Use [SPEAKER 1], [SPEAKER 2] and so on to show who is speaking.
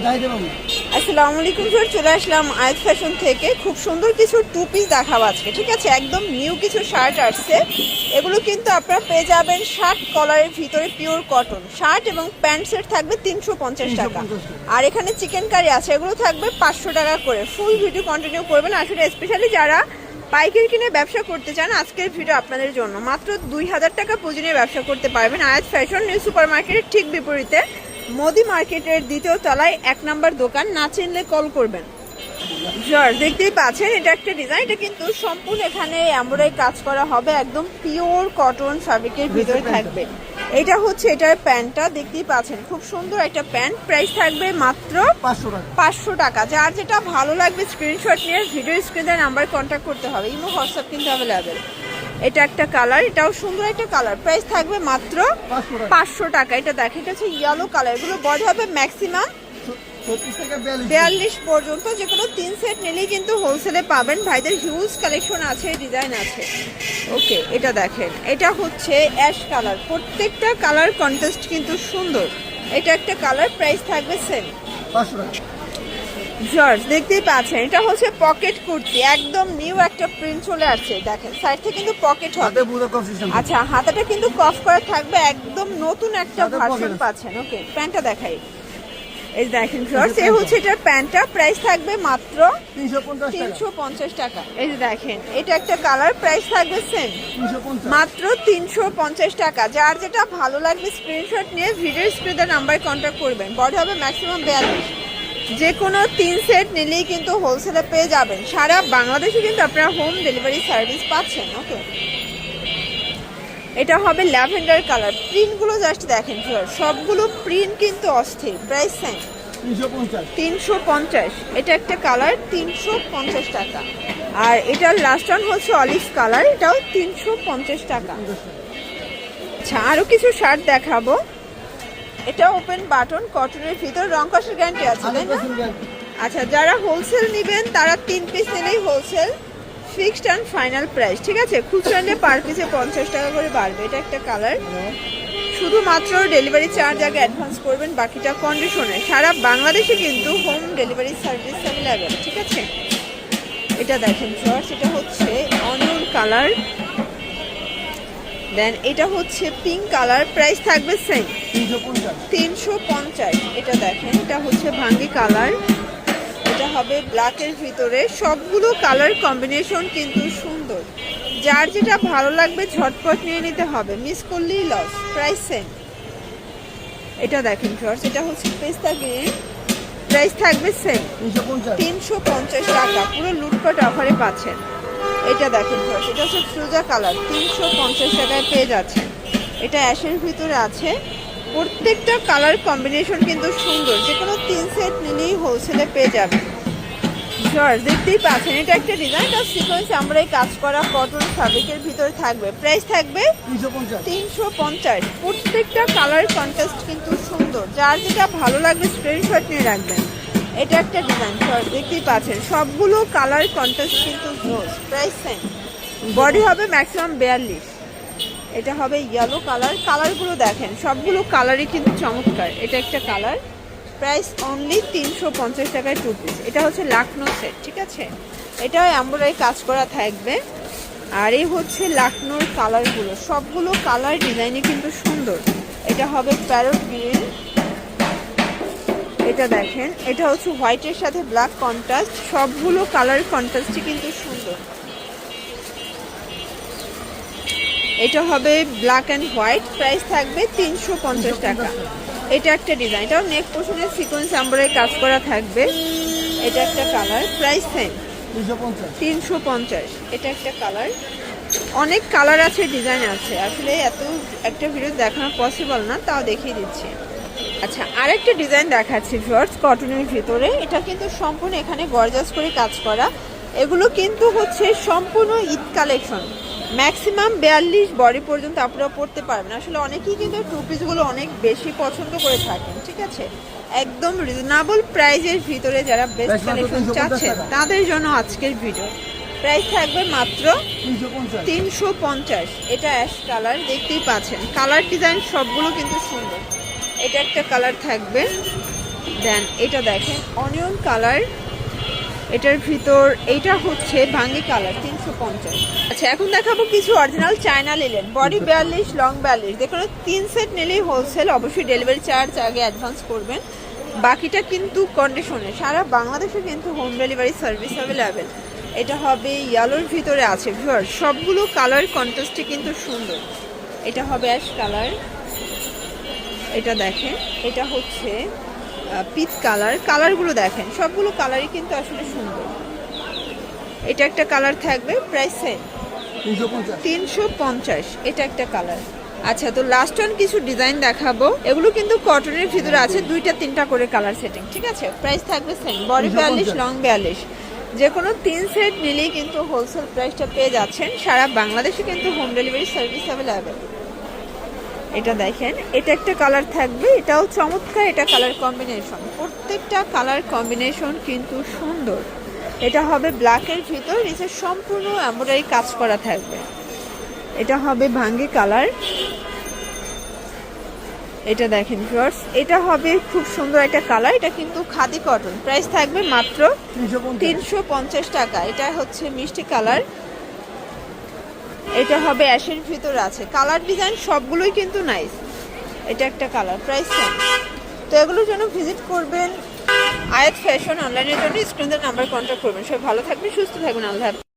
[SPEAKER 1] আসসালামু আলাইকুম স্যার, চলে আসলাম আয়াত ফ্যাশন থেকে। খুব সুন্দর কিছু টু পিস দেখাবো আজকে, ঠিক আছে? একদম নিউ কিছু শার্ট আসছে। এগুলো কিন্তু আপনারা পেয়ে যাবেন শার্ট কলারের ভিতরে, পিওর কটন শার্ট এবং প্যান্ট সেট থাকবে 350 টাকা। আর এখানে চিকেন কারি আছে, এগুলো থাকবে 500 টাকা করে। ফুল ভিডিও কন্টিনিউ করবেন। আসলে স্পেশালি যারা পাইকারি কিনে ব্যবসা করতে চান, আজকের ভিডিও আপনাদের জন্য। মাত্র 2000 টাকা পুঁজি নিয়ে ব্যবসা করতে পারবেন। আয়াত ফ্যাশন নিউ সুপার মার্কেটের ঠিক বিপরীতে, মোদি মার্কেটের দ্বিতীয় তলায় 1 নম্বর দোকান। না চিনলে কল করবেন। দেখতেই পাচ্ছেন, এটা একটা ডিজাইন। এটা কিন্তু সম্পূর্ণ এখানে এমব্রয়ডারি কাজ করা হবে, একদম পিওর কটন ফ্যাব্রিকের ভিতরে থাকবে। এটা হচ্ছে এটার প্যান্টটা, দেখতেই পাচ্ছেন খুব সুন্দর একটা প্যান্ট। প্রাইস থাকবে মাত্র 500 টাকা। যার যেটা ভালো লাগবে স্ক্রিনশট নিয়ে ভিডিও স্ক্রিনে নাম্বার কন্ট্যাক্ট করতে হবে। ইমো হোয়াটসঅ্যাপ কিন্তু অ্যাভেলেবেল। এটা একটা কালার, এটাও সুন্দর একটা কালার। প্রাইস থাকবে মাত্র 500 টাকা। এটা দেখেন, এটা হচ্ছে ইয়েলো কালার। এগুলো বড় হবে ম্যাক্সিমাম 42 পর্যন্ত। যে কোনো 3 সেট নিলেই কিন্তু হোলসেলে পাবেন। ভাইদের হিউজ কালেকশন আছে, ডিজাইন আছে। ওকে, এটা দেখেন, এটা হচ্ছে অ্যাশ কালার। প্রত্যেকটা কালার কন্ট্রাস্ট কিন্তু সুন্দর। এটা একটা কালার, প্রাইস থাকবে সেম 500 টাকা। জর্জ দেখতেই পাচ্ছেন, এটা হচ্ছে পকেট কুর্তি, একদম নিউ একটা প্রিন্ট চলে আসছে। দেখেন সাইড থেকে কিন্তু পকেট হবে। আচ্ছা, হাতাটা কিন্তু কফ করা থাকবে, একদম নতুন একটা ভার্সন পাচ্ছেন। ওকে, প্যান্টটা দেখাই। এই দেখেন জর্জ, এই হচ্ছে এটার প্যান্টটা। প্রাইস থাকবে মাত্র 350 টাকা। এই যে দেখেন, এটা একটা কালার, প্রাইস থাকবে সেম মাত্র 350 টাকা। যার যেটা ভালো লাগবে স্ক্রিনশট নিয়ে ভিডিও স্ক্রিনে নাম্বার কন্ট্যাক্ট করবেন। বড় হবে ম্যাক্সিমাম 42। যে কোনো 3 সেট নিলেই কিন্তু হোলসেলে পেয়ে যাবেন। সারা বাংলাদেশে কিন্তু আপনারা হোম ডেলিভারি সার্ভিস পাচ্ছেন। ওকে, এটা হবে ল্যাভেন্ডার কালার। প্রিন্টগুলো জাস্ট দেখেন, সবগুলো প্রিন্ট কিন্তু অস্থির। Price same 350। এটা একটা কালার, 350 টাকা। আর এটার লাস্ট ওয়ান হচ্ছে অলিভ কালার, এটাও 350 টাকা। আচ্ছা, আরও কিছু শার্ট দেখাবো। এটা ওপেন বাটন, কটনের ভিতর, রং কষের গ্যারান্টি আছে, তাই না? আচ্ছা, যারা হোলসেল নেবেন তারা 3 পিস নিলেই wholesale fixed and final price, ঠিক আছে? খুচরা নিলে পার পিসে 50 টাকা করে বাড়বে। এটা একটা কালার। শুধুমাত্র ডেলিভারি চার্জ আগে অ্যাডভান্স করবেন, বাকিটা কন্ডিশনে। সারা বাংলাদেশে কিন্তু হোম ডেলিভারি সার্ভিস অ্যাভেলেবেল, ঠিক আছে? এটা দেখেন শর্টস, এটা হচ্ছে অনিয়ন কালার। দেন এটা হচ্ছে পিঙ্ক কালার। প্রাইস থাকবে সেম 350। এটা দেখেন, এটা হচ্ছে ভাঙ্গি কালার। এটা হবে ব্ল্যাকের ভিতরে। সবগুলো কালার কম্বিনেশন কিন্তু সুন্দর। যার যেটা ভালো লাগবে ঝটপট নিয়ে নিতে হবে, মিস করলেই লস। Price same. এটা দেখেন শর্টস, এটা হচ্ছে পেস্তা গ্রিন। প্রাইস থাকবে সেম 350 টাকা। পুরো লুটপাট অফারে পাচ্ছেন। এটা দেখেন শর্টস, এটা হচ্ছে ফ্রুজা কালার, 350 টাকায় পেয়ে যাচ্ছেন। এটা অ্যাশের ভিতরে আছে। প্রত্যেকটা কালার কম্বিনেশন কিন্তু সুন্দর। যে কোনো 3 সেট নিলেই হোলসেলে পেয়ে যাবেন। জর্জ দেখতেই পাচ্ছেন, এটা একটা ডিজাইন আর সিকোয়েন্স আমরাই কাজ করা কটন ফ্যাব্রিকের ভিতরে থাকবে। প্রাইস থাকবে 350। প্রত্যেকটা কালার কন্ট্রাস্ট কিন্তু সুন্দর। যার যেটা ভালো লাগবে স্ক্রিনশট নিয়ে রাখবেন। এটা একটা ডিজাইন জর্জ দেখতেই পাচ্ছেন, সবগুলো কালার কন্ট্রাস্ট কিন্তু জোস। Price same. বডি হবে ম্যাক্সিমাম 42। এটা হবে ইয়েলো কালার। কালারগুলো দেখেন, সবগুলো কালারই কিন্তু চমৎকার। এটা একটা কালার। প্রাইস অনলি 350 টাকায় 2 পিস। এটা হচ্ছে লাকনো সেট, ঠিক আছে? এটাও এমব্রয়ডারি কাজ করা থাকবে। আর এই হচ্ছে লাকনোর কালারগুলো, সবগুলো কালার ডিজাইনে কিন্তু সুন্দর। এটা হবে প্যারট গ্রিন। এটা দেখেন, এটা হচ্ছে হোয়াইটের সাথে ব্ল্যাক কন্ট্রাস্ট। সবগুলো কালার কন্ট্রাস্টই কিন্তু সুন্দর। এটা হবে ব্ল্যাক অ্যান্ড হোয়াইট। প্রাইস থাকবে 350 টাকা। এটা একটা ডিজাইন, এটাও নেক পোর্শনের সিকোয়েন্স এমব্রয়ডারি কাজ করা থাকবে। এটা একটা কালার। Price same 350। এটা একটা কালার। অনেক কালার আছে, ডিজাইন আছে। আসলে এত একটা ভিডিও দেখানো পসিবল না, তাও দেখিয়ে দিচ্ছি। আচ্ছা, আরেকটা ডিজাইন দেখাচ্ছি শর্টস কটনের ভিতরে। এটা কিন্তু সম্পূর্ণ এখানে গর্জাস করে কাজ করা। এগুলো কিন্তু হচ্ছে সম্পূর্ণ ঈদ কালেকশন। ম্যাক্সিমাম 42 বডি পর্যন্ত আপনারা পড়তে পারবেন। আসলে অনেকেই কিন্তু টু পিসগুলো অনেক বেশি পছন্দ করে থাকেন, ঠিক আছে? একদম রিজনেবল প্রাইজের ভিতরে যারা বেস্ট কালেকশন চাচ্ছেন তাদের জন্য আজকের ভিডিও। প্রাইস থাকবে মাত্র 350। এটা অ্যাশ কালার, দেখতেই পাচ্ছেন কালার ডিজাইন সবগুলো কিন্তু সুন্দর। এটা একটা কালার থাকবে। দেন এটা দেখেন অনিয়ন কালার, এটার ভিতর এইটা হচ্ছে ভাঙ্গি কালার 350। আচ্ছা এখন দেখাবো কিছু original China linen, body 42 long 42। দেখুন 3 সেট নিলেই হোলসেল, অবশ্যই ডেলিভারি চার্জ আগে অ্যাডভান্স করবেন, বাকিটা কিন্তু কন্ডিশনে। সারা বাংলাদেশে কিন্তু হোম ডেলিভারি সার্ভিস অ্যাভেলেবেল। এটা হবে ইয়েলোর ভিতরে আছে ভিউয়ার, সবগুলো কালার কন্ট্রাস্টে কিন্তু সুন্দর। এটা হবে অ্যাশ কালার, এটা দেখেন এটা হচ্ছে পিচ কালার। কালারগুলো দেখেন সবগুলো কালারই কিন্তু আসলে সুন্দর। এটা একটা কালার থাকবে, প্রাইস সেম 350। এটা একটা কালার। আচ্ছা তো লাস্ট ওয়ান কিছু ডিজাইন দেখাবো, এগুলো কিন্তু কটনের ভিতরে আছে, 2টা 3টা করে কালার সেটিং, ঠিক আছে? প্রাইস থাকবে সেম, বডি 42 লং 42। যে কোনো 3 সেট নিলেই কিন্তু হোলসেল প্রাইসটা পেয়ে যাচ্ছেন। সারা বাংলাদেশে কিন্তু হোম ডেলিভারি সার্ভিস অ্যাভেলেবেল। এটা দেখেন এটা একটা কালার থাকবে, এটাও চমৎকার। এটা কালার কম্বিনেশন, প্রত্যেকটা কালার কম্বিনেশন কিন্তু সুন্দর। এটা হবে ব্ল্যাকের ভিতর, নিচে সম্পূর্ণ এমব্রয়ডারি কাজ করা থাকবে। এটা হবে ভাঙ্গি কালার, এটা দেখেন ভিউয়ার্স, এটা হবে খুব সুন্দর একটা কালার। এটা কিন্তু খাদি কটন, প্রাইস থাকবে মাত্র 350 টাকা। এটা হচ্ছে মিষ্টি কালার, এটা হবে অ্যাশের ভিতর আছে। কালার ডিজাইন সবগুলোই কিন্তু নাইস। এটা একটা কালার, প্রাইস সেম। তো এগুলোর জন্য ভিজিট করবেন আয়াত ফ্যাশন, অনলাইনের জন্য স্ক্রিনের নাম্বার কন্ট্যাক্ট করবেন। সবাই ভালো থাকবেন, সুস্থ থাকবেন, আল্লাহ হাফেজ।